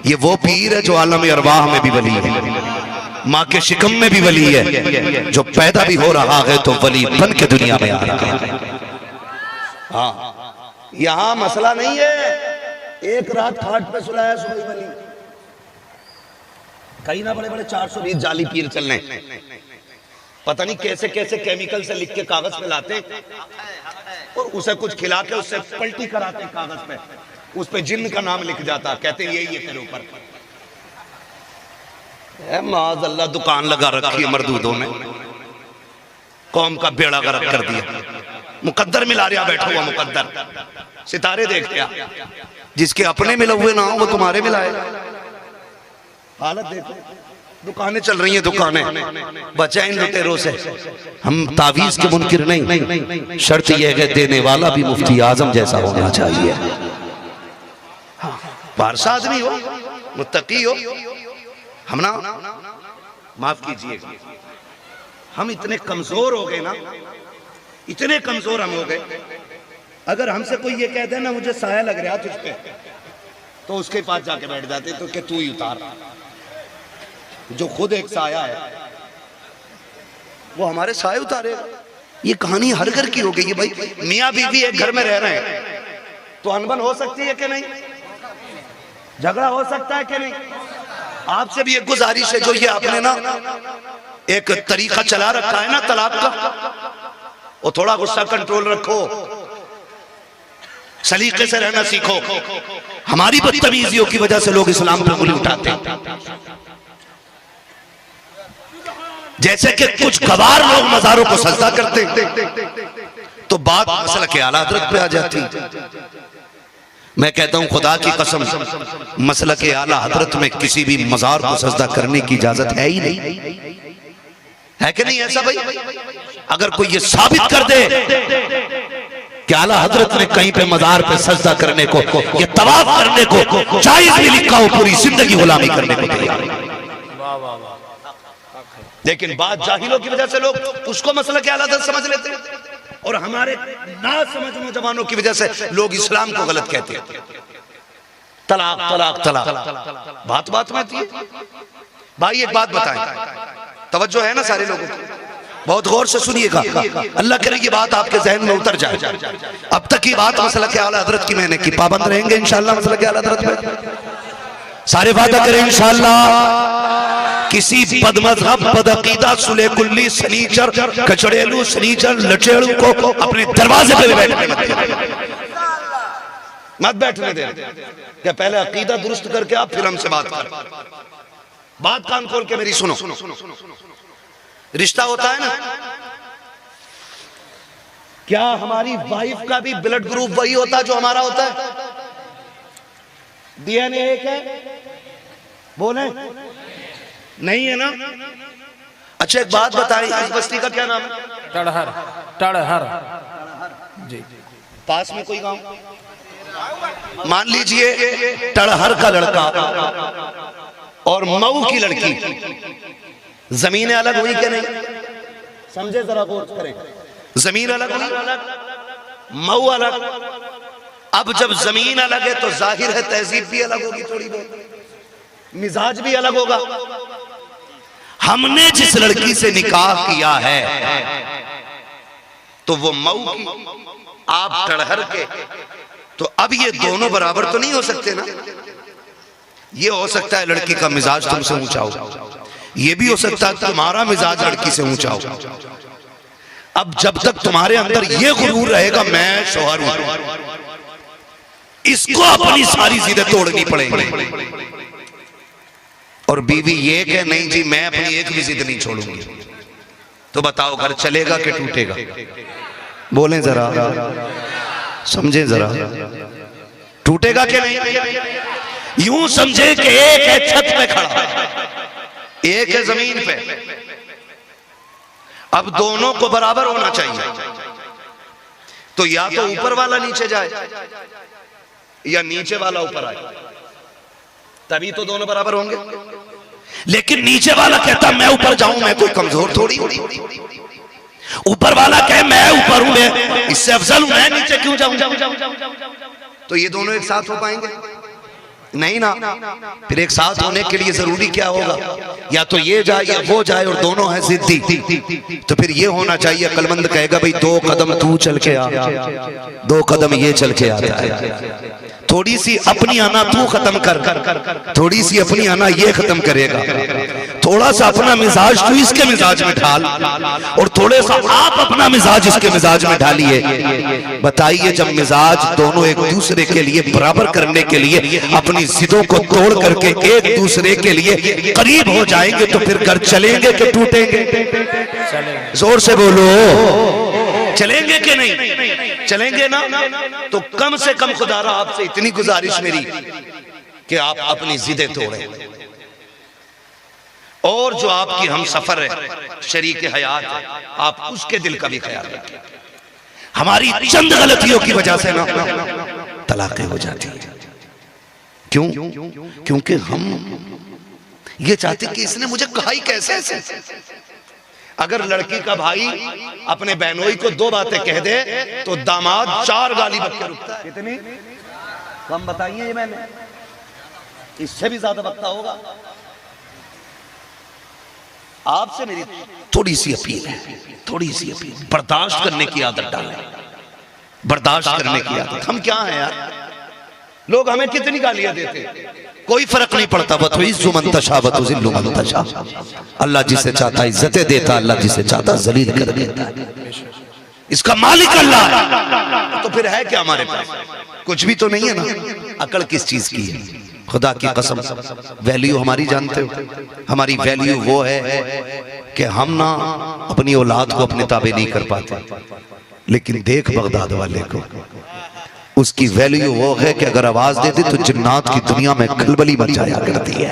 ये वो पीर है जो आलम अरवाह में भी वली है, माँ के शिकम में भी वली है, जो पैदा भी हो रहा है तो वली बन के दुनिया में आ रहा है। हाँ, यहाँ मसला नहीं है एक रात खाट पे सुलाया सुबह वली, कहीं ना बड़े बड़े 420 जाली पीर चलने, पता नहीं कैसे कैसे केमिकल से लिख के कागज पे लाते और उसे कुछ खिला के उससे पलटी कराते कागज पे, उस पे जिन्न का नाम लिख जाता, कहते यही है तेरे ऊपर। माज़अल्लाह दुकान लगा रखी है मरदूदों ने, कौम का बेड़ा गर्क कर दिया। मुकद्दर मिला रहा बैठा हुआ मुकद्दर, सितारे देखते आ, जिसके अपने मिले हुए ना हो वो तुम्हारे मिलाए। हालत देखो, दुकानें चल रही हैं, दुकानें बचाए इन लुटेरों से। हम तावीज के मुनकिर नहीं, शर्त यह है देने वाला भी मुफ्ती आजम जैसा होना चाहिए। बारसा आदमी हो, मुत्तकी हो। हम ना, माफ कीजिए, हम इतने कमजोर हो गए ना, इतने कमजोर हम हो गए, अगर हमसे कोई ये कह दे ना मुझे साया लग रहा तुझ पे, तो उसके पास जाके बैठ जाते तो कि तू ही उतार। जो खुद एक साया है वो हमारे साए उतारेगा। ये कहानी हर घर की हो गई है भाई। मियाँ बीवी एक घर में रह रहे हैं तो अनबन हो सकती है कि नहीं, झगड़ा हो सकता है कि नहीं। आपसे भी एक गुजारिश है, जो ये आपने ना एक तरीका चला रखा है ना तलाक का, वो थोड़ा गुस्सा कंट्रोल रखो, सलीके से रहना सीखो। हमारी बदतमीजियों की वजह से लोग इस्लाम पे उंगली उठाते हैं। जैसे कि कुछ गवार लोग मज़ारों को सजदा करते तो बात मसला के आला हज़रत पे आ जाती। मैं कहता हूं खुदा की कसम, मसला के आला हज़रत में किसी भी मज़ार को सजदा करने की इजाजत है ही नहीं, है कि नहीं ऐसा भाई? अगर कोई ये साबित कर दे कि आला हज़रत ने कहीं पे मज़ार पे सजदा करने को या तवाफ करने को जायज भी लिखा हो, पूरी जिंदगी गुलामी करने को तैयार। लेकिन बात जाहिलों की वजह से लोग उसको मसला के आला हज़रत समझ लेते हैं, और हमारे ना समझ नौजवानों की वजह से लोग इस्लाम को गलत कहते हैं। तलाक तलाक तलाक बात बात में आती है। भाई एक बात बताएं, तवज्जो है ना सारे लोगों की, बहुत गौर से सुनिएगा, अल्लाह करे ये बात आपके जहन में उतर जाए। अब तक की बात मसला के आला हज़रत की मैंने की, पाबंद रहेंगे इंशाअल्लाह मसला के आला हज़रत में, सारे वादा करें इंशाअल्लाह। किसी बदमज़हब बदअकीदा सुले कुल्ली सनीचर कचड़ेलू सनीचर लचेड़ू को अपने दरवाजे पे बैठने मत बैठने दे। क्या पहले अकीदा दुरुस्त करके आप फिर हमसे बात कर। बात कान खोल के मेरी सुनो। रिश्ता होता है ना, क्या हमारी वाइफ का भी ब्लड ग्रुप वही होता है जो हमारा होता है? डीएनए एक है, बोले नहीं है ना? अच्छा एक बात बताएं, इस बस्ती का क्या नाम है? टड़हर। टड़हर जी। पास में कोई गांव, मान लीजिए टड़हर का लड़का और मऊ की लड़की, जमीनें अलग हुई कि नहीं? समझे जरा गौर करें, जमीन अलग हुई, मऊ अलग। अब जब जमीन अलग है तो जाहिर है तहजीब भी अलग होगी, थोड़ी बहुत मिजाज भी अलग होगा। हमने जिस लड़की से निकाह किया है तो वो मऊ की, आप टड़हर के, तो अब ये दोनों बराबर तो नहीं हो सकते ना। ये हो सकता है लड़की का मिजाज तुमसे ऊंचा हो, ये भी हो सकता है तुम्हारा मिजाज लड़की से ऊंचा हो। अब जब तक तुम्हारे अंदर ये गुरूर रहेगा मैं शौहर हूं, इसको अपनी सारी जिद्दें तोड़नी पड़ेगी। और बीवी ये कहे नहीं जी मैं अपनी एक भी जिद नहीं छोड़ूंगी, तो बताओ घर चलेगा कि टूटेगा? बोलें जरा, समझे जरा, टूटेगा कि नहीं? यूं समझे कि एक है छत पे खड़ा, एक है जमीन पे, अब दोनों को बराबर होना चाहिए। तो या तो ऊपर वाला नीचे जाए या नीचे वाला ऊपर आए, तभी तो दोनों बराबर होंगे। लेकिन नीचे वाला कहता मैं ऊपर जाऊं, मैं कोई कमजोर थोड़ी, ऊपर वाला कहे मैं ऊपर हूं, मैं इससे अफजल हूं, मैं नीचे क्यों जाऊं? तो ये दोनों एक साथ हो पाएंगे? नहीं ना, फिर एक साथ होने के लिए जरूरी क्या होगा, या तो ये जाए या वो जाए और दोनों है जिद्दी। तो फिर ये होना चाहिए, अक्लमंद कहेगा भाई 2 कदम तू चल के आ, 2 कदम ये चल के आता है। थोड़ी सी अपनी आना तू खत्म कर, थोड़ी सी अपनी आना ये खत्म करेगा। थोड़ा सा अपना मिजाज तू इसके मिजाज में ढाल, और थोड़े सा आप अपना मिजाज इसके मिजाज में ढालिए। बताइए, जब मिजाज दोनों एक दूसरे के लिए बराबर करने के लिए अपनी जिदों को तोड़ करके एक दूसरे के लिए करीब हो जाएंगे, तो फिर घर चलेंगे कि टूटेंगे? जोर से बोलो, चलेंगे कि नहीं? चलेंगे ना। तो कम से कम खुदारा आपसे इतनी गुजारिश मेरी कि आप अपनी जिदें तोड़ें, और जो आपकी हम सफर है, शरीक हयात है, आप उसके दिल का भी ख्याल रखें। हमारी चंद गलतियों की वजह से ना तलाक़ें हो जाती है। क्यों? क्योंकि हम ये चाहते कि इसने मुझे कहा ही कैसे ऐसे। अगर लड़की का भाई अपने बहनोई को 2 बातें कह दे तो दामाद 4 गाली बक के रुकता है। कितनी कम बताइए, ये मैंने इससे भी ज्यादा बकता होगा। आपसे मेरी थोड़ी सी अपील है, थोड़ी सी अपील, बर्दाश्त करने की आदत डालें, बर्दाश्त करने की आदत। हम क्या हैं यार, लोग हमें कितनी गालियां देते, कोई फर्क नहीं पड़ता। अल्लाह जिसे चाहता इज्जतें देता, अल्लाह जिसे चाहता जलील कर देता है। इसका मालिक अल्लाह है। तो फिर है क्या हमारे पास? कुछ भी तो नहीं है ना। अकल किस चीज की है? खुदा की कसम, वैल्यू हमारी जानते हो? हमारी वैल्यू वो है कि हम ना अपनी औलाद को अपने ताबे नहीं कर पाते, लेकिन देख बगदाद वाले को, उसकी वैल्यू वो है कि अगर आवाज दे दे तो जिन्नात की दुनिया में खलबली मच जाया करती है।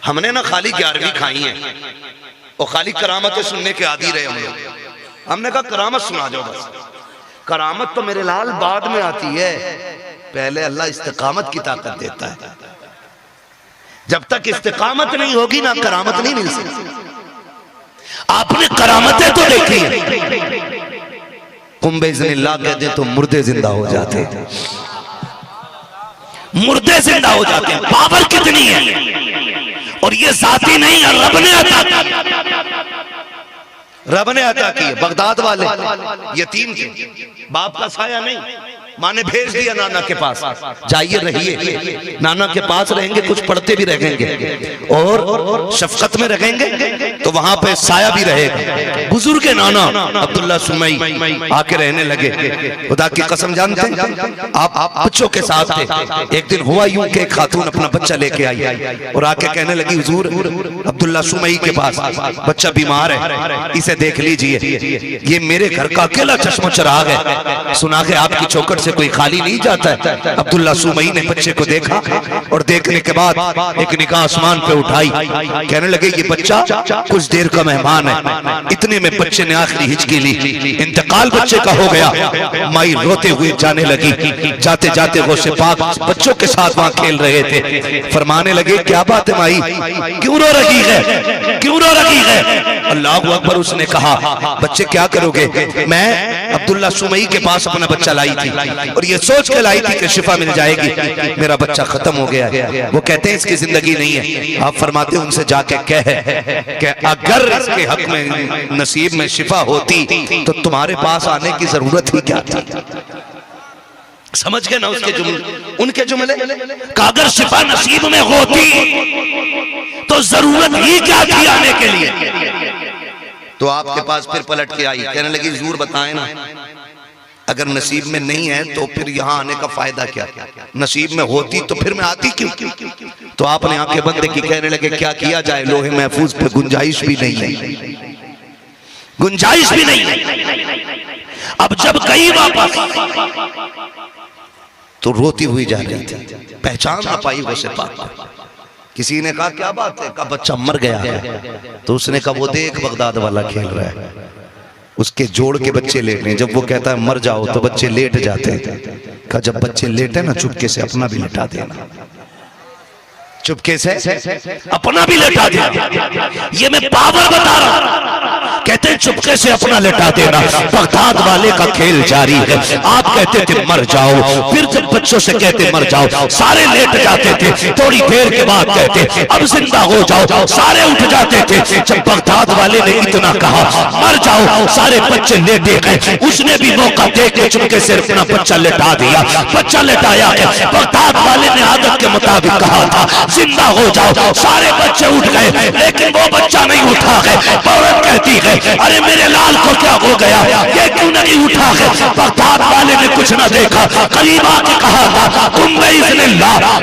हमने ना खाली 11वीं खाई है और खाली करामतें सुनने के आदी रहे हम लोग। हमने कहा करामत सुना जाओ बस। करामत तो मेरे लाल बाद में आती है, पहले अल्लाह इस्तिकामत की ताकत देता है। जब तक इस्तिकामत नहीं होगी ना करामत नहीं मिल सकती। आपने करामतें तो देखी है, कुंबे इज़्निल्लाह कहते तो मुर्दे जिंदा हो जाते, मुर्दे जिंदा हो जाते हैं। पावर कितनी है, और ये जाती नहीं है, रब ने अता की, रब ने अता की। बगदाद वाले यतीम थे, बाप का साया नहीं, माँ ने भेज दिया नाना के पास, जाइए रहिए, नाना के पास रहेंगे, कुछ पढ़ते भी रहेंगे और शफकत में रहेंगे, तो वहां पे साया भी रहेगा। बुजुर्ग के नाना अब्दुल्ला सुमई आके रहने लगे। खुदा की कसम, जानते हैं आप बच्चों के साथ थे। एक दिन हुआ यूं कि खातून अपना बच्चा लेके आई और आके कहने लगी, हुजूर अब्दुल्ला सुमई के पास बच्चा बीमार है, इसे देख लीजिए, ये मेरे घर का अकेला चश्मा चिराग है, सुना के आपकी चौखट से कोई खाली नहीं जाता है। अब्दुल्ला सुमई ने बच्चे को देखा और देखने के बाद एक निगाह आसमान पे उठाई, कहने लगे ये बच्चा कुछ देर का मेहमान है। इतने में बच्चे ने आखिरी हिचकी ली, इंतकाल बच्चे का हो गया। माई रोते हुए जाने लगी, जाते जाते गौसे पाक बच्चों के साथ वहां खेल रहे थे। फरमाने लगे, क्या बात है माई, क्यों रो रही है, क्यों रो रही है? अल्लाह अकबर। उसने कहा, बच्चे क्या करोगे? मैं अब्दुल्ला सुमई के पास अपना बच्चा लाई थी और ये सोच के लाई थी कि शिफा मिल जाएगी, मेरा बच्चा खत्म हो गया है। वो कहते हैं इसकी जिंदगी नहीं है। आप फरमाते हैं उनसे जाके कह कि अगर इसके हक में नसीब में शिफा होती तो तुम्हारे पास आने की जरूरत ही क्या थी? समझ गए ना उसके जुमले, उनके जुमले का अगर शिफा नसीब में होती तो जरूरत ही क्या थी आने के लिए? तो आपके पास फिर पलट के आई, कहने लगी जरूर बताएं ना, अगर नसीब में नहीं है तो फिर यहाँ आने का फायदा क्या? नसीब में होती तो फिर मैं आती क्यों? तो आपने आंखें बंद की, कहने लगे क्या किया जाए, लोहे महफूज पे गुंजाइश भी नहीं है, गुंजाइश भी नहीं है। अब जब गई वापस तो रोती हुई जा रही थी, पहचान ना पाई वैसे पाक। किसी ने कहा क्या बात है? कहा बच्चा मर गया है। तो उसने कहा वो देख बगदाद वाला खेल रहा है, उसके जोड़ के बच्चे लेट रहे हैं। जब वो कहता है मर जाओ तो बच्चे लेट जाते हैं। कहा जब बच्चे लेटे ना चुपके से अपना भी लिटा देना, चुपके से अपना भी लेटा देना। ये मैं पावर बता रहा हूं। कहते हैं चुपके से अपना लेटा देना। बगदाद वाले का खेल जारी है। आप कहते थे मर जाओ, फिर जब बच्चों से कहते मर जाओ, सारे लेट जाते थे। थोड़ी देर के बाद कहते अब जिंदा हो जाओ, सारे उठ जाते थे। जब बगदाद वाले ने इतना कहा मर जाओ, सारे बच्चे लेटे गए। उसने भी मौका देख के चुपके से अपना बच्चा लेटा दिया। बच्चा लेटाया है। बगदाद वाले ने आदत के मुताबिक कहा था जिंदा हो जाओ, सारे बच्चे उठ गए, लेकिन वो बच्चा नहीं उठा है। औरत कहती है अरे मेरे लाल को क्या हो गया, ये क्यों नहीं उठा है। बगदाद वाले ने कुछ न देखा, करीब आके कहा था तुम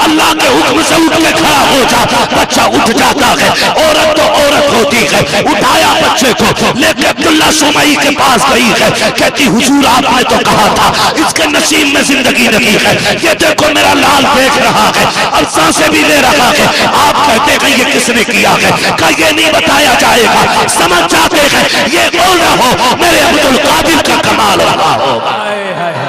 अल्लाह के हुक्म से उठ के खड़ा हो जा। बच्चा उठ जाता है। औरत तो औरत होती है। उठाया बच्चे को लेके अब्दुल्ला सुमई के पास गई है। कहती हुजूर आपने तो कहा था इसके नसीब में जिंदगी नहीं है, ये देखो मेरा लाल देख रहा है और सांसें भी ले रहा है। आप कहते हैं ये किसने किया है, का ये नहीं बताया जाएगा। समझ जाते हैं ये बोल रहा हो मेरे अब्दुल कादिर का कमाल रहा होगा।